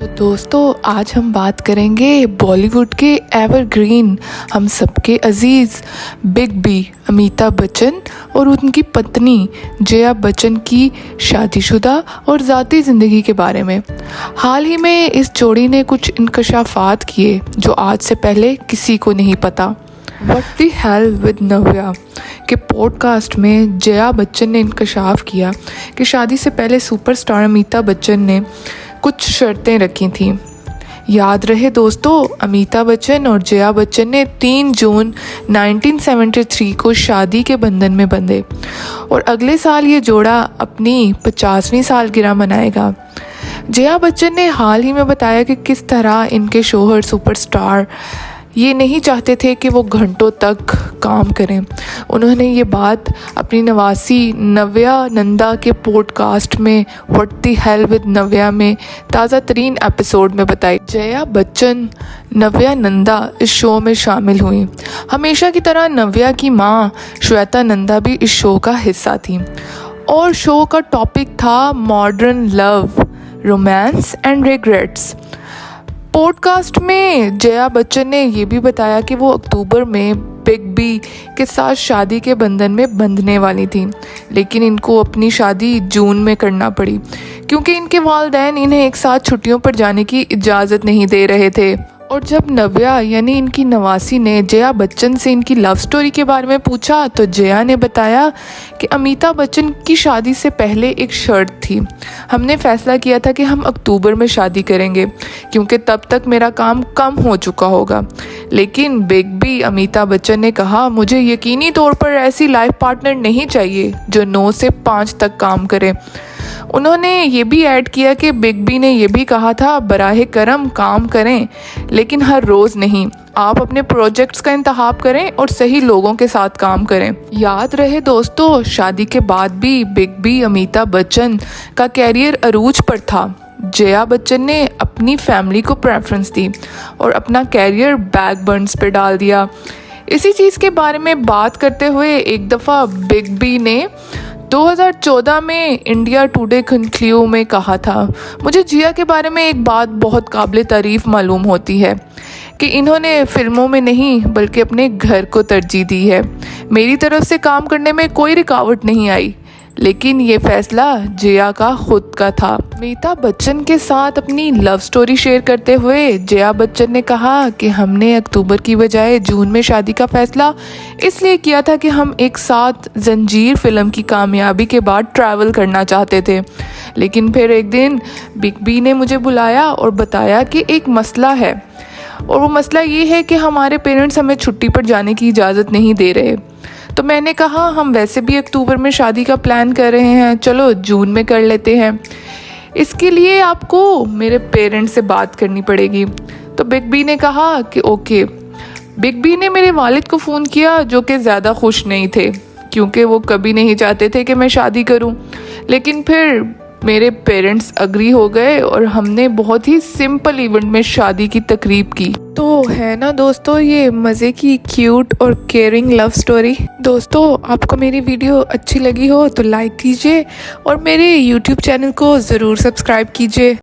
तो दोस्तों आज हम बात करेंगे बॉलीवुड के एवरग्रीन हम सबके अजीज़ बिग बी अमिताभ बच्चन और उनकी पत्नी जया बच्चन की शादीशुदा और ज़ाती ज़िंदगी के बारे में। हाल ही में इस जोड़ी ने कुछ इंकशाफात किए जो आज से पहले किसी को नहीं पता। व्हाट द हेल विद नव्या के पॉडकास्ट में जया बच्चन ने इंकशाफ किया कि शादी से पहले सुपरस्टार अमिताभ बच्चन ने कुछ शर्तें रखी थीं। याद रहे दोस्तों, अमिताभ बच्चन और जया बच्चन ने 3 जून 1973 को शादी के बंधन में बंधे और अगले साल ये जोड़ा अपनी 50वीं सालगिरह मनाएगा। जया बच्चन ने हाल ही में बताया कि किस तरह इनके शौहर सुपरस्टार ये नहीं चाहते थे कि वो घंटों तक काम करें। उन्होंने ये बात अपनी नवासी नव्या नंदा के पॉडकास्ट में व्हाट द हेल विद नव्या में ताज़ा तरीन एपिसोड में बताई। जया बच्चन नव्या नंदा इस शो में शामिल हुई। हमेशा की तरह नव्या की माँ श्वेता नंदा भी इस शो का हिस्सा थी और शो का टॉपिक था modern love, romance and regrets. Podcast में जया बच्चन ने ये भी बताया कि वो अक्टूबर में बिग बी के साथ शादी के बंधन में बंधने वाली थी, लेकिन इनको अपनी शादी जून में करना पड़ी क्योंकि इनके वालिदैन इन्हें एक साथ छुट्टियों पर जाने की इजाज़त नहीं दे रहे थे। और जब नव्या यानी इनकी नवासी ने जया बच्चन से इनकी लव स्टोरी के बारे में पूछा तो जया ने बताया कि अमिताभ बच्चन की शादी से पहले एक शर्त थी। हमने फैसला किया था कि हम अक्टूबर में शादी करेंगे क्योंकि तब तक मेरा काम कम हो चुका होगा, लेकिन बिग बी अमिताभ बच्चन ने कहा मुझे यकीनी तौर पर ऐसी लाइफ पार्टनर नहीं चाहिए जो 9 से 5 तक काम करे। उन्होंने ये भी ऐड किया कि बिग बी ने यह भी कहा था बराहे करम काम करें लेकिन हर रोज़ नहीं, आप अपने प्रोजेक्ट्स का इंतखाब करें और सही लोगों के साथ काम करें। याद रहे दोस्तों, शादी के बाद भी बिग बी अमिताभ बच्चन का कैरियर अरूज पर था। जया बच्चन ने अपनी फैमिली को प्रेफरेंस दी और अपना कैरियर बैक बर्न्स पर डाल दिया। इसी चीज़ के बारे में बात करते हुए एक दफ़ा बिग बी ने 2014 में इंडिया टुडे कंक्लूव में कहा था, मुझे जिया के बारे में एक बात बहुत काबिल तारीफ़ मालूम होती है कि इन्होंने फिल्मों में नहीं बल्कि अपने घर को तरजीह दी है। मेरी तरफ से काम करने में कोई रुकावट नहीं आई, लेकिन ये फैसला जया का खुद का था। अमिताभ बच्चन के साथ अपनी लव स्टोरी शेयर करते हुए जया बच्चन ने कहा कि हमने अक्टूबर की बजाय जून में शादी का फैसला इसलिए किया था कि हम एक साथ जंजीर फिल्म की कामयाबी के बाद ट्रैवल करना चाहते थे, लेकिन फिर एक दिन बिग बी ने मुझे बुलाया और बताया कि एक मसला है और वो मसला ये है कि हमारे पेरेंट्स हमें छुट्टी पर जाने की इजाज़त नहीं दे रहे। तो मैंने कहा हम वैसे भी अक्टूबर में शादी का प्लान कर रहे हैं, चलो जून में कर लेते हैं। इसके लिए आपको मेरे पेरेंट्स से बात करनी पड़ेगी। तो बिग बी ने कहा कि ओके। बिग बी ने मेरे वालिद को फ़ोन किया जो कि ज़्यादा खुश नहीं थे क्योंकि वो कभी नहीं चाहते थे कि मैं शादी करूं, लेकिन फिर मेरे पेरेंट्स अग्री हो गए और हमने बहुत ही सिंपल इवेंट में शादी की तकरीब की। तो है ना दोस्तों ये मज़े की क्यूट और केयरिंग लव स्टोरी। दोस्तों आपको मेरी वीडियो अच्छी लगी हो तो लाइक कीजिए और मेरे YouTube चैनल को ज़रूर सब्सक्राइब कीजिए।